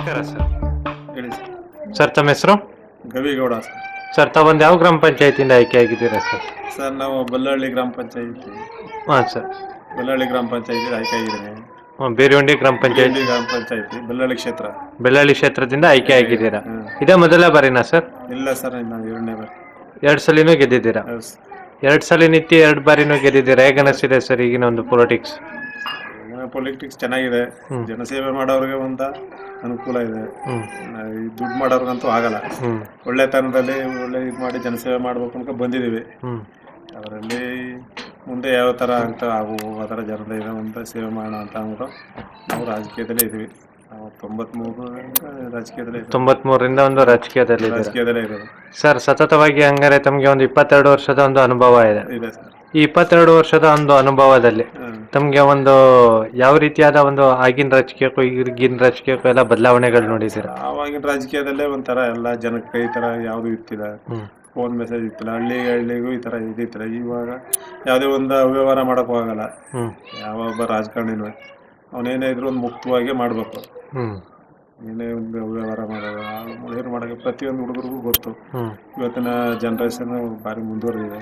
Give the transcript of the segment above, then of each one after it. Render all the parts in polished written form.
ನಮಸ್ಕಾರ ಸರ್. ಹೇಳಿ sir. Sir ತಮ್ಮ ಹೆಸರು? ಗವಿಗೌಡ ಸರ್. ಸರ್ ತಾವೊಂದು ಯಾವ ಗ್ರಾಮ ಪಂಚಾಯತಿಯಿಂದ ಆಯ್ಕೆ ಆಗಿದ್ದೀರಾ ಸರ್? ಸರ್ ನಾವು ಬಲ್ಲಹಳ್ಳಿ ಗ್ರಾಮ ಪಂಚಾಯತಿ ಹಾಂ ಸರ್. ಬಲ್ಲಹಳ್ಳಿ ಗ್ರಾಮ ಪಂಚಾಯತಿ ಆಯ್ಕೆ ಆಗಿದ್ದೀನಿ. ಬೇರುವಂಡಿ ಗ್ರಾಮ ಪಂಚಾಯತಿ ಗ್ರಾಮ ಪಂಚಾಯತಿ ಬಲ್ಲಹಳ್ಳಿ ಕ್ಷೇತ್ರ. ಬೆಳ್ಳಳ್ಳಿ ಕ್ಷೇತ್ರದಿಂದ ಆಯ್ಕೆ ಆಗಿದ್ದೀರಾ. ಹ್ಮ್. ಇದೇ ಮೊದಲ ಬಾರಿನಾ ಸರ್? ಇಲ್ಲ ಸರ್, ನಾವು ಎರಡನೇ ಬಾರಿ. 2 ಸಲಿನೂ ಗೆದ್ದಿದ್ದೀರಾ? 2 ಸಲ ನಿಂತು 2 ಬಾರಿನೂ ಗೆದ್ದಿದ್ದೀರಾ. ಹೇಗೆ ಅನಿಸ್ತಿದೆ ಸರ್ ಈಗಿನ ಒಂದು ಪೊಲಿಟಿಕ್ಸ್? ಪೊಲಿಟಿಕ್ಸ್ ಚೆನ್ನಾಗಿದೆ. ಜನಸೇವೆ ಮಾಡೋರಿಗೆ ಒಂದು ಅನುಕೂಲ ಇದೆ. ಈ ದುಡ್ಡು ಮಾಡೋರ್ಗಂತೂ ಆಗಲ್ಲ. ಒಳ್ಳೆತನದಲ್ಲಿ ಒಳ್ಳೆ ಇದು ಮಾಡಿ ಜನಸೇವೆ ಮಾಡ್ಬೇಕು ಅಂತ ಬಂದಿದ್ದೀವಿ. ಅದರಲ್ಲಿ ಮುಂದೆ ಯಾವ ಥರ ಅಂತ ಆ ಥರ ಜನರ ಇದೆ ಅಂತ ಸೇವೆ ಮಾಡೋಣ ಅಂತ ಅಂದ್ಬಿಟ್ಟು ನಾವು ರಾಜಕೀಯದಲ್ಲೇ ಇದ್ದೀವಿ. ನಾವು 93 ರಾಜಕೀಯದಲ್ಲೇ 93ರಿಂದ ಒಂದು ರಾಜಕೀಯದಲ್ಲೇ ಇದ್ದೀವಿ ಸರ್. ಸತತವಾಗಿ ಹಂಗಾರೆ ತಮಗೆ ಒಂದು 22 ವರ್ಷದ ಒಂದು ಅನುಭವ ಇದೆ ಸರ್. ಈ 22 ವರ್ಷದ ಒಂದು ಅನುಭವದಲ್ಲಿ ತಮಗೆ ಒಂದು ಯಾವ ರೀತಿಯಾದ ಒಂದು ಆಗಿನ ರಾಜಕೀಯಕ್ಕೂ ಈಗಿನ ರಾಜಕೀಯಕ್ಕೂ ಎಲ್ಲ ಬದಲಾವಣೆಗಳು ನೋಡಿದ್ದೀರಾ? ಆವಾಗಿನ ರಾಜಕೀಯದಲ್ಲೇ ಒಂಥರ ಎಲ್ಲ ಜನಕ್ಕೆ ಈ ಥರ ಯಾವುದು ಇತ್ತಿಲ್ಲ, ಫೋನ್ ಮೆಸೇಜ್ ಇತ್ತಿಲ್ಲ, ಹಳ್ಳಿಗೂ ಈ ಥರ ಇದಿತ್ತಿಲ್ಲ. ಇವಾಗ ಯಾವುದೇ ಒಂದು ಅವ್ಯವಹಾರ ಮಾಡೋಕ್ಕೂ ಆಗಲ್ಲ. ಯಾವೊಬ್ಬ ರಾಜಕಾರಣಿನೂ ಅವನೇನೇ ಇದ್ರು ಒಂದು ಮುಕ್ತವಾಗಿ ಮಾಡಬೇಕು. ಏನೇ ಒಂದು ವ್ಯವಹಾರ ಮಾಡೋದು ಏನು ಮಾಡೋಕ್ಕೆ ಪ್ರತಿಯೊಂದು ಹುಡುಗರಿಗೂ ಗೊತ್ತು. ಇವತ್ತಿನ ಜನ್ರೇಷನ್ ಭಾರಿ ಮುಂದುವರೆದಿದೆ.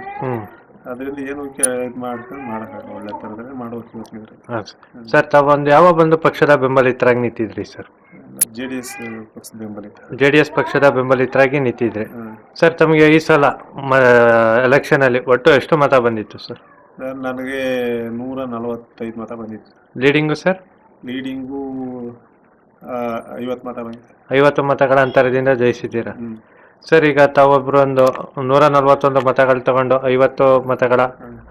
ಅದರಿಂದ ಏನು ಇದು ಮಾಡ್ಕೊಂಡು ಮಾಡೋಕ್ಕಾಗಲ್ಲ. ಒಳ್ಳೆ ಥರದಲ್ಲಿ ಮಾಡ್ಬೇಕು ಇವತ್ತಿದ್ರೆ. ಸರ್ ತಾವೊಂದು ಯಾವ ಒಂದು ಪಕ್ಷದ ಬೆಂಬಲಿತರಾಗಿ ನಿಂತಿದ್ರಿ ಸರ್? JDS ಪಕ್ಷದ ಬೆಂಬಲಿತ. JDS ಪಕ್ಷದ ಬೆಂಬಲಿತರಾಗಿ ನಿಂತಿದ್ರಿ. ಸರ್ ತಮಗೆ ಈ ಸಲ ಎಲೆಕ್ಷನಲ್ಲಿ ಒಟ್ಟು ಎಷ್ಟು ಮತ ಬಂದಿತ್ತು ಸರ್? ನನಗೆ 145 ಮತ ಬಂದಿತ್ತು. Leading sir? ಲೀಡಿಂಗು 50 ಮತ ಬಂದಿತ್ತು. 50 ಮತಗಳ ಅಂತರದಿಂದ ಜಯಿಸಿದ್ದೀರಾ ಸರ್. ಈಗ ತಾವೊಬ್ರು ಒಂದು 141 ಮತಗಳು ತಗೊಂಡು 50 ಮತಗಳ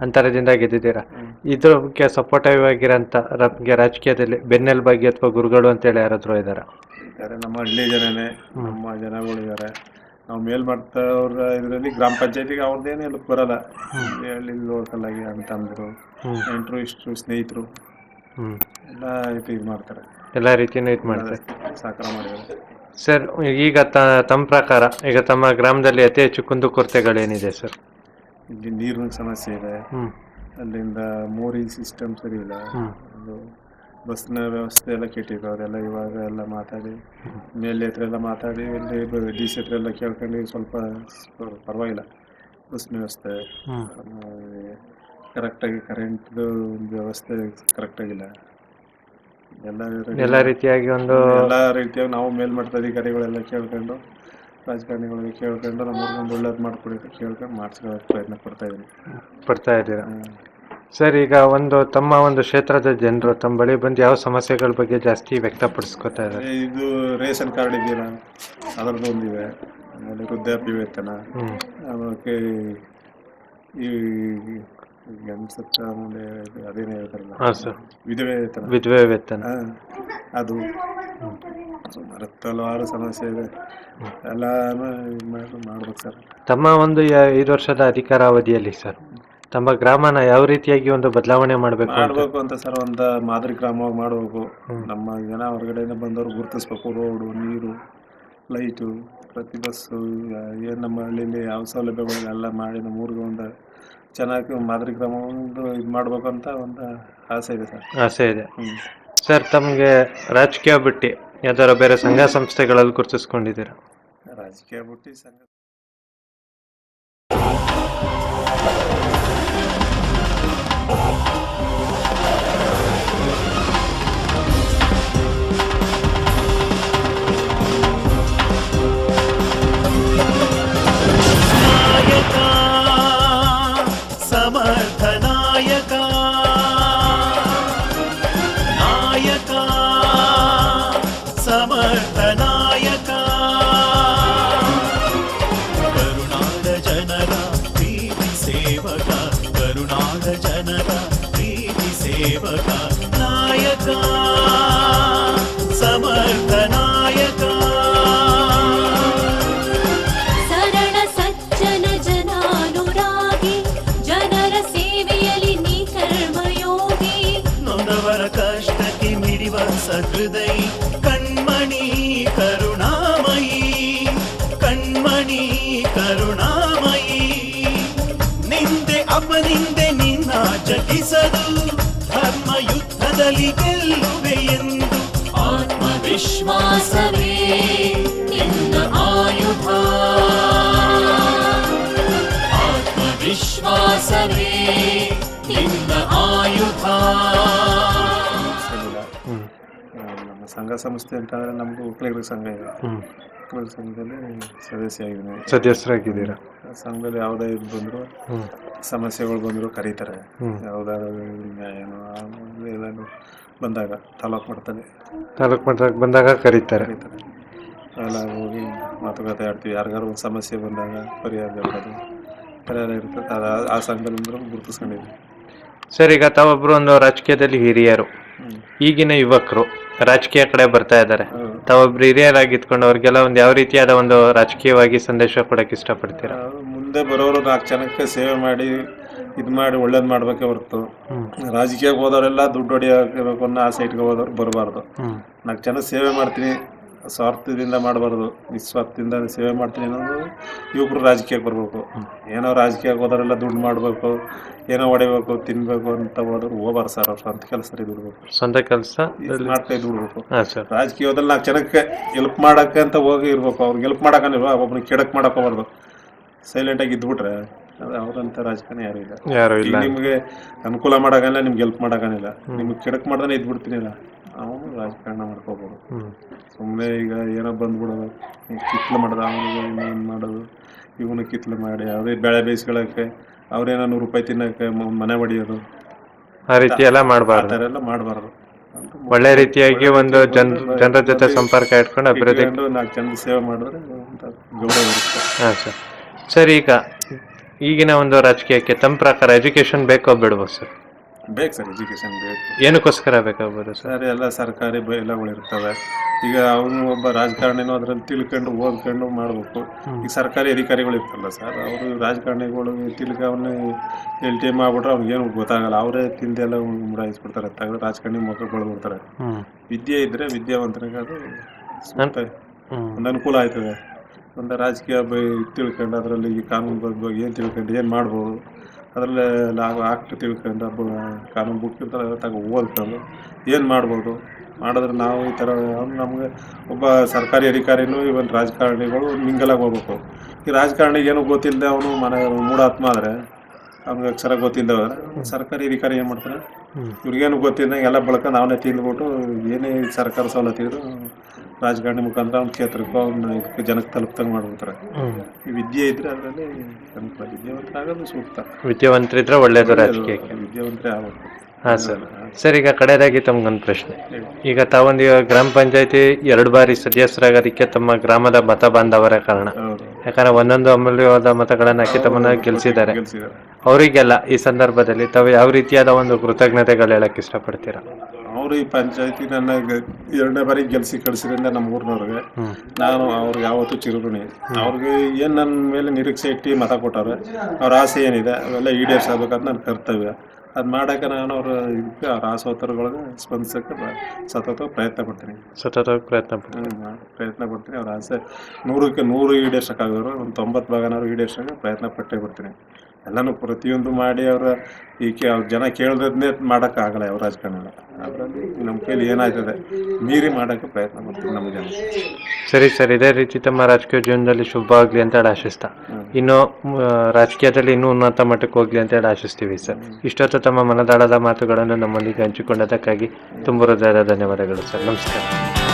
ಅಂತರದಿಂದ ಗೆದ್ದಿದ್ದೀರಾ. ಇದಕ್ಕೆ ಸಪೋರ್ಟಿವ್ ಆಗಿರೋಂಥ ರಾಜಕೀಯದಲ್ಲಿ ಬೆನ್ನೆಲುಬಾಗಿ ಅಥವಾ ಗುರುಗಳು ಅಂತೇಳಿ ಯಾರಾದರೂ ಇದ್ದಾರೆ? ನಮ್ಮ ಹಳ್ಳಿ ಜನನೇ, ನಮ್ಮ ಜನಗಳು ಇದ್ದಾರೆ. ನಾವು ಮೇಲ್ಮಟ್ಟವ್ರ ಇದರಲ್ಲಿ ಗ್ರಾಮ ಪಂಚಾಯತಿಗೆ ಅವ್ರದ್ದೇನು ಎಲ್ಲ ಬರಲ್ಲ. ಹಳ್ಳಿ ಲೋಕಲ್ ಆಗಿ ಅಂತಂದ್ರು ನೆಂಟರು ಇಷ್ಟು ಸ್ನೇಹಿತರು ಎಲ್ಲ ಇದು ಮಾಡ್ತಾರೆ. ಎಲ್ಲ ರೀತಿಯೂ ಇದು ಮಾಡ್ತಾರೆ, ಸಹಕಾರ ಮಾಡಿದ್ದಾರೆ ಸರ್. ಈಗ ತಮ್ಮ ಪ್ರಕಾರ ಈಗ ತಮ್ಮ ಗ್ರಾಮದಲ್ಲಿ ಅತಿ ಹೆಚ್ಚು ಕುಂದುಕೊರತೆಗಳೇನಿದೆ ಸರ್? ಇಲ್ಲಿ ನೀರಿನ ಸಮಸ್ಯೆ ಇದೆ. ಅಲ್ಲಿಂದ ಮೋರಿ ಸಿಸ್ಟಮ್ ಸರಿ ಇಲ್ಲ. ಬಸ್ನ ವ್ಯವಸ್ಥೆ ಎಲ್ಲ ಕೆಟ್ಟಿದ್ದು. ಅದೆಲ್ಲ ಇವಾಗ ಎಲ್ಲ ಮಾತಾಡಿ ಮೇಲೆ ಹತ್ರ ಎಲ್ಲ ಮಾತಾಡಿ ಇಲ್ಲಿ DC ಹತ್ರ ಎಲ್ಲ ಕೇಳ್ಕೊಂಡು ಸ್ವಲ್ಪ ಪರವಾಗಿಲ್ಲ. ಬಸ್ ವ್ಯವಸ್ಥೆ ಕರೆಕ್ಟಾಗಿ, ಕರೆಂಟ್ದು ವ್ಯವಸ್ಥೆ ಕರೆಕ್ಟಾಗಿಲ್ಲ. ಎಲ್ಲ ರೀತಿಯಾಗಿ ನಾವು ಮೇಲ್ಮಟ್ಟದ ಅಧಿಕಾರಿಗಳೆಲ್ಲ ಕೇಳ್ಕೊಂಡು, ರಾಜಕಾರಣಿಗಳಿಗೆ ಕೇಳ್ಕೊಂಡು ನಮ್ಮೂರಿಗೊಂದು ಒಳ್ಳೇದು ಮಾಡಿಕೊಡಿ ಅಂತ ಕೇಳ್ಕೊಂಡು ಮಾಡಿಸ್ಕೊಳ್ಳೋಕೆ ಪ್ರಯತ್ನ ಪಡ್ತಾ ಇದ್ದೀರಾ ಸರ್. ಈಗ ತಮ್ಮ ಒಂದು ಕ್ಷೇತ್ರದ ಜನರು ತಮ್ಮ ಬಳಿ ಬಂದು ಯಾವ ಸಮಸ್ಯೆಗಳ ಬಗ್ಗೆ ಜಾಸ್ತಿ ವ್ಯಕ್ತಪಡಿಸ್ಕೊತಾ ಇದ್ದಾರೆ? ಇದು ರೇಷನ್ ಕಾರ್ಡ್ ಇದೆಯಲ್ಲ, ಅದರದ್ದು ಒಂದಿದೆ. ಆಮೇಲೆ ವೃದ್ಧಾಪ್ಯ ವೇತನ, ಆಮೇಲೆ ಈ ಅದೇನೇ ಹೇಳ್ತಾರಲ್ಲ ವಿಧವೆ ವೇತನ, ಅದು ಸುಮಾರು ಹಲವಾರು ಸಮಸ್ಯೆ ಇದೆ. ಎಲ್ಲ ಮಾಡ್ಬೇಕು ಸರ್. ತಮ್ಮ ಒಂದು 5 ವರ್ಷದ ಅಧಿಕಾರಾವಧಿಯಲ್ಲಿ ಸರ್ ತಮ್ಮ ಗ್ರಾಮನ ಯಾವ ರೀತಿಯಾಗಿ ಒಂದು ಬದಲಾವಣೆ ಮಾಡಬೇಕು ಅಂತ ಸರ್? ಒಂದು ಮಾದರಿ ಗ್ರಾಮವಾಗಿ ಮಾಡಬೇಕು. ನಮ್ಮ ಜನ ಹೊರಗಡೆಯಿಂದ ಬಂದವರು ಗುರುತಿಸ್ಬೇಕು. ರೋಡು, ನೀರು, ಲೈಟು, ಪ್ರತಿ ಬಸ್ಸು ಏನು ನಮ್ಮ ಹಳ್ಳಿಯಲ್ಲಿ ಯಾವ ಸೌಲಭ್ಯಗಳು ಎಲ್ಲ ಮಾಡಿ ನಮ್ಮ ಊರಿಗೆ ಒಂದು ಚೆನ್ನಾಗಿ ಮಾದರಿ ಗ್ರಾಮ ಒಂದು ಇದು ಮಾಡಬೇಕು ಅಂತ ಒಂದು ಆಸೆ ಇದೆ ಸರ್. ಆಸೆ ಇದೆ ಸರ್. ತಮಗೆ ರಾಜಕೀಯ ಬಿಟ್ಟು ಯಾವ್ದಾರ ಬೇರೆ ಸಂಘ ಸಂಸ್ಥೆಗಳಲ್ಲಿ ಗುರುತಿಸ್ಕೊಂಡಿದ್ದೀರಾ? ರಾಜಕೀಯ ಬಿಟ್ಟು ಸಂಘ ಹೃದಯ ಕಣ್ಮಣಿ ಕರುಣಾಮಯಿ, ಕಣ್ಮಣಿ ಕರುಣಾಮಯಿ. ನಿಂದೆ ಅಪನಿಂದೆ ನಿನ್ನ ಜಟಿಸದು, ಧರ್ಮ ಯುದ್ಧದಲ್ಲಿ ಗೆಲ್ಲುವೆ ಎಂದು ಆತ್ಮವಿಶ್ವಾಸವೇ ಸಾಧಿಸಲೇ ನಿನ್ನ ಆಯುಧ. ನಮ್ಮ ಸಂಘ ಸಂಸ್ಥೆ ಅಂತಂದ್ರೆ ನಮ್ದು ಒಕ್ಕಲಿಗರ ಸಂಘ ಇದೆ. ಒಕ್ಕಲಿಗರ ಸಂಘದಲ್ಲಿ ಸದಸ್ಯರಾಗಿದ್ದೀರಾ. ಸಂಘದಲ್ಲಿ ಯಾವುದೇ ಇದು ಬಂದ್ರು ಸಮಸ್ಯೆಗಳು ಬಂದ್ರು ಕರೀತಾರೆ. ಯಾವ್ದಾದ್ರು ಏನೋ ಏನಾದ್ರು ಬಂದಾಗ ತಾಲೂಕು ಮಟ್ಟದಾಗ ಬಂದಾಗ ಕರೀತಾರೆ. ಎಲ್ಲ ಹೋಗಿ ಮಾತುಕತೆ ಆಡ್ತೀವಿ. ಯಾರಿಗಾರು ಒಂದು ಸಮಸ್ಯೆ ಬಂದಾಗ ಪರಿಹಾರ ಬೇಕಾದ್ರು ಪರಿಹಾರ ಇರ್ತದೆ. ಆ ಸಂಘದಿಂದ ಗುರುತಿಸ್ಕೊಂಡಿದ್ವಿ. ಸರ್, ಈಗ ತಾವೊಬ್ರು ಒಂದು ರಾಜಕೀಯದಲ್ಲಿ ಹಿರಿಯರು, ಈಗಿನ ಯುವಕರು ರಾಜಕೀಯ ಕಡೆ ಬರ್ತಾ ಇದ್ದಾರೆ. ತಾವೊಬ್ರು ಹಿರಿಯರಾಗಿ ಇದ್ಕೊಂಡು ಅವ್ರಿಗೆಲ್ಲ ಒಂದು ಯಾವ ರೀತಿಯಾದ ಒಂದು ರಾಜಕೀಯವಾಗಿ ಸಂದೇಶ ಕೊಡಕ್ಕೆ ಇಷ್ಟಪಡ್ತೀರಾ? ಮುಂದೆ ಬರೋರು 4 ಜನಕ್ಕೆ ಸೇವೆ ಮಾಡಿ ಇದು ಮಾಡಿ ಒಳ್ಳೇದು ಮಾಡ್ಬೇಕೆ ಹೊರತು ರಾಜಕೀಯಕ್ಕೆ ಹೋದವರೆಲ್ಲ ದುಡ್ಡು ಹೊಡಿಯಬೇಕು ಅನ್ನೋ ಆಸೆ ಇಟ್ಕೋದವ್ರು ಬರಬಾರ್ದು. 4 ಜನ ಸೇವೆ ಮಾಡ್ತೀನಿ, ಸ್ವಾರ್ಥದಿಂದ ಮಾಡಬಾರ್ದು, ನಿಸ್ವಾರ್ಥದಿಂದ ಸೇವೆ ಮಾಡ್ತೀನಿ ಅನ್ನೋದು ಯುವಕರು ರಾಜಕೀಯಕ್ಕೆ ಬರ್ಬೇಕು. ಏನೋ ರಾಜಕೀಯಕ್ಕೆ ಹೋದವರೆಲ್ಲ ದುಡ್ಡು ಮಾಡಬೇಕು, ಏನೋ ಹೊಡಿಬೇಕು, ತಿನ್ಬೇಕು ಅಂತ ಹೋದವ್ರು ಹೋಗ್ಬಾರ್ದು ಸರ್. ಅವ್ರು ಸ್ವಂತ ಕೆಲಸ ದುಡ್ಬೇಕು, ಸ್ವಂತ ಕೆಲಸ ಮಾಡ್ತಾ ದುಡ್ಬೇಕು. ರಾಜಕೀಯದಲ್ಲಿ 4 ಜನಕ್ಕೆ ಹೆಲ್ಪ್ ಮಾಡಕ್ಕೆ ಅಂತ ಹೋಗಿ ಇರ್ಬೇಕು. ಅವ್ರಿಗೆ ಹೆಲ್ಪ್ ಮಾಡಕ್ಕನಿಲ್ವ, ಒಬ್ಬನಿಗೆ ಕೆಡಕ್ ಮಾಡಕ್ ಹೋಗ್ಬಾರ್ದು. ಸೈಲೆಂಟಾಗಿ ಇದ್ಬಿಟ್ರೆ ಅವ್ರಂತ ರಾಜಕಾರಣ ಯಾರು ಇಲ್ಲ. ನಿಮ್ಗೆ ಅನುಕೂಲ ಮಾಡಕಲ್ಲ, ನಿಮ್ಗೆ ಹೆಲ್ಪ್ ಮಾಡಕನಿಲ್ಲ, ನಿಮ್ಗೆ ಕೆಡಕ್ ಮಾಡ್ದಾನೆ ಇದ್ಬಿಡ್ತೀನಿಲ್ಲ, ಅವನು ರಾಜಕಾರಣ ಮಾಡ್ಕೋಬೋದು. ಸುಮ್ಮನೆ ಈಗ ಏನೋ ಬಂದ್ಬಿಡೋದು, ಕಿತ್ಲು ಮಾಡೋದು, ಅವನಿಗೆ ಇನ್ನೇನು ಮಾಡೋದು, ಇವನು ಕಿತ್ಲು ಮಾಡಿ ಯಾವುದೇ ಬೆಳೆ ಬೇಯಿಸ್ಕೊಳ್ಳೋಕ್ಕೆ, ಅವ್ರೇನೋ 100 ರೂಪಾಯಿ ತಿನ್ನೋಕ್ಕೆ ಮನೆ ಹೊಡಿಯೋದು, ಆ ರೀತಿ ಎಲ್ಲ ಮಾಡಬಾರ್ದು. ಆ ಥರ ಎಲ್ಲ ಮಾಡಬಾರ್ದು. ಒಳ್ಳೆ ರೀತಿಯಾಗಿ ಒಂದು ಜನರ ಜೊತೆ ಸಂಪರ್ಕ ಇಟ್ಕೊಂಡು ಅಭಿವೃದ್ಧಿ 4 ಜನದ ಸೇವೆ ಮಾಡಿದ್ರೆ ಗೌರವ ಇರುತ್ತೆ. ಹಾಂ ಸರ್. ಸರ್, ಈಗ ಈಗಿನ ಒಂದು ರಾಜಕೀಯಕ್ಕೆ ತಮ್ಮ ಪ್ರಕಾರ ಎಜುಕೇಶನ್ ಬೇಕೋ ಬಿಡ್ಬೋದು ಸರ್? ಬೇಕು ಸರ್, ಎಜುಕೇಶನ್ ಬೇಕು. ಏನಕ್ಕೋಸ್ಕರ ಬೇಕಾಗ್ಬೋದು ಸರ್? ಎಲ್ಲ ಸರ್ಕಾರಿ ಎಲ್ಲಗಳು ಇರ್ತವೆ. ಈಗ ಅವನು ಒಬ್ಬ ರಾಜಕಾರಣಿನೂ ಅದ್ರಲ್ಲಿ ತಿಳ್ಕೊಂಡು ಓದ್ಕೊಂಡು ಮಾಡಬೇಕು. ಈಗ ಸರ್ಕಾರಿ ಅಧಿಕಾರಿಗಳು ಇರ್ತಲ್ಲ ಸರ್, ಅವರು ರಾಜಕಾರಣಿಗಳು ತಿಳ್ಕೊಂಡು LTM ಆಗ್ಬಿಟ್ರೆ ಅವ್ನಿಗೇನು ಗೊತ್ತಾಗಲ್ಲ. ಅವರೇ ತಿಂದೆಲ್ಲ ಮುಡಾಯಿಸ್ಬಿಡ್ತಾರೆ. ತಗೊಂಡು ರಾಜಕಾರಣಿ ಮಕ್ಕಳು ಬೆಳೆದ್ಬಿಡ್ತಾರೆ. ವಿದ್ಯೆ ಇದ್ರೆ ವಿದ್ಯಾವಂತನಿಗೆ ಅದು ಒಂದು ಅನುಕೂಲ ಆಯ್ತದೆ. ಒಂದು ರಾಜಕೀಯ ತಿಳ್ಕೊಂಡು ಅದರಲ್ಲಿ ಈ ಕಾನೂನು ಬಗ್ಗೆ ಏನು ತಿಳ್ಕೊಂಡು ಏನು ಮಾಡ್ಬೋದು, ಅದರಲ್ಲೇ ಆಕ್ಟ್ ತಿಳ್ಕೊಂಡು ಕಾನೂನು ಬುಕ್ ಇರ್ತಾರೆ ತಗೋ ಓದ್ಕೊಂಡು ಏನು ಮಾಡ್ಬೋದು ಮಾಡಿದ್ರೆ ನಾವು ಈ ಥರ ನಮಗೆ ಒಬ್ಬ ಸರ್ಕಾರಿ ಅಧಿಕಾರಿನೂ ಇವನ್ ರಾಜಕಾರಣಿಗಳು ಮಿಂಗಲಾಗಿ ಹೋಗ್ಬೇಕು. ಈ ರಾಜಕಾರಣಿಗೆ ಏನೂ ಗೊತ್ತಿಲ್ಲದೆ ಅವನು ಮನೆ ಮೂಢಾತ್ಮ ಆದರೆ ಅವ್ನಿಗೆ ಅಕ್ಷರ ಗೊತ್ತಿಲ್ಲದೆ ಹೋದ್ರೆ ಸರ್ಕಾರಿ ಅಧಿಕಾರಿ ಏನು ಮಾಡ್ತಾರೆ, ಇವ್ರಿಗೇನು ಗೊತ್ತಿದ್ದಂಗೆ ಎಲ್ಲ ಬಳಕೊಂಡು ಅವನೇ ತಿಂದ್ಬಿಟ್ಟು ಏನೇ ಸರ್ಕಾರ ಸವಲತ್ತು ಇದ್ರು ರಾಜಕಾರಣಿ ಮುಖಾಂತರ ಅವ್ನ ಕ್ಷೇತ್ರಕ್ಕೂ ಅವ್ನ ಇದಕ್ಕೆ ಜನಕ್ಕೆ ತಲುಪ್ತಂಗೆ ಮಾಡ್ಬಿಡ್ತಾರೆ. ಈ ವಿದ್ಯೆ ಇದ್ರೆ ಅದರಲ್ಲಿ ವಿದ್ಯಾವಂತರಾಗೋದು ಸೂಕ್ತ. ವಿದ್ಯಾವಂತರಿದ್ರೆ ಒಳ್ಳೇದು ರಾಜಕೀಯಕ್ಕೆ. ವಿದ್ಯಾವಂತರೇ ಆಗಬೇಕು. ಹಾಂ ಸರ್. ಸರ್, ಈಗ ಕಡೆಯದಾಗಿ ತಮ್ಗೊಂದು ಪ್ರಶ್ನೆ. ಈಗ ತಾವೊಂದು ಗ್ರಾಮ ಪಂಚಾಯತಿ 2 ಬಾರಿ ಸದಸ್ಯರಾಗೋದಕ್ಕೆ ತಮ್ಮ ಗ್ರಾಮದ ಮತ ಬಾಂಧವರೇ ಕಾರಣ. ಯಾಕಂದ್ರೆ ಒಂದೊಂದು ಅಮೂಲ್ಯವಾದ ಮತಗಳನ್ನು ಹಾಕಿ ತಮ್ಮನ್ನ ಗೆಲ್ಸಿದ್ದಾರೆ. ಅವರಿಗೆಲ್ಲ ಈ ಸಂದರ್ಭದಲ್ಲಿ ತಾವು ಯಾವ ರೀತಿಯಾದ ಒಂದು ಕೃತಜ್ಞತೆಗಳು ಹೇಳಕ್ ಇಷ್ಟಪಡ್ತೀರಾ? ಅವರು ಈ ಪಂಚಾಯತಿ ನನ್ನ 2ನೇ ಬಾರಿ ಗೆಲ್ಸಿ ಕಳಿಸಿದ್ರಿಂದ ನಮ್ಮ ಊರಿನವ್ರಿಗೆ ನಾನು ಅವ್ರಿಗೆ ಯಾವತ್ತೂ ಚಿರಋಣಿ. ಅವ್ರಿಗೆ ಏನು ನನ್ನ ಮೇಲೆ ನಿರೀಕ್ಷೆ ಇಟ್ಟು ಮತ ಕೊಟ್ಟಾರೆ, ಅವ್ರ ಆಸೆ ಏನಿದೆ ಅವೆಲ್ಲ ಈಡೇರಿಸಬೇಕಂತ ನನ್ನ ಕರ್ತವ್ಯ. ಅದು ಮಾಡೋಕೆ ನಾನು ಇದಕ್ಕೆ ಅವ್ರ ಆಸೋತ್ತರಗಳಿಗೆ ಸ್ಪಂದಿಸೋಕ್ಕೆ ಸತತ ಪ್ರಯತ್ನ ಪಡ್ತೀನಿ. ಪ್ರಯತ್ನ ಪಡ್ತೀನಿ. ಅವ್ರ ಆಸೆ 100ಕ್ಕೆ 100 ಈಡೇರ್ಸೋಕ್ಕಾಗೋರು ಒಂದು 90 ಭಾಗನಾದ್ರು ಈಡೇರ್ಸೋಕೆ ಪ್ರಯತ್ನ ಪಟ್ಟೇ ಬರ್ತೀನಿ. ಎಲ್ಲನೂ ಪ್ರತಿಯೊಂದು ಮಾಡಿ ಅವ್ರ ಅವ್ರ ಜನ ಕೇಳಿದ್ನೇ ಮಾಡೋಕ್ಕಾಗಲ್ಲ ಯಾವ ರಾಜಕಾರಣ. ಅದರಲ್ಲಿ ನಮ್ಮ ಕೈಲಿ ಏನಾಗ್ತದೆ ಮೀರಿ ಮಾಡೋಕ್ಕೆ ಪ್ರಯತ್ನ ಮಾಡ್ತೀವಿ ನಮ್ಮ ಜನ. ಸರಿ ಸರ್, ಇದೇ ರೀತಿ ತಮ್ಮ ರಾಜಕೀಯ ಜೀವನದಲ್ಲಿ ಶುಭ ಆಗಲಿ ಅಂತ ಹೇಳಿ ಆಶಿಸ್ತಾ ಇನ್ನು ರಾಜಕೀಯದಲ್ಲಿ ಇನ್ನೂ ಉನ್ನತ ಮಟ್ಟಕ್ಕೆ ಹೋಗ್ಲಿ ಅಂತ ಹೇಳಿ ಆಶಿಸ್ತೀವಿ ಸರ್. ಇಷ್ಟೊತ್ತು ತಮ್ಮ ಮನದಾಳದ ಮಾತುಗಳನ್ನು ನಮ್ಮೊಂದಿಗೆ ಹಂಚಿಕೊಂಡದಕ್ಕಾಗಿ ತುಂಬ ಹೃದಯದ ಧನ್ಯವಾದಗಳು ಸರ್. ನಮಸ್ಕಾರ.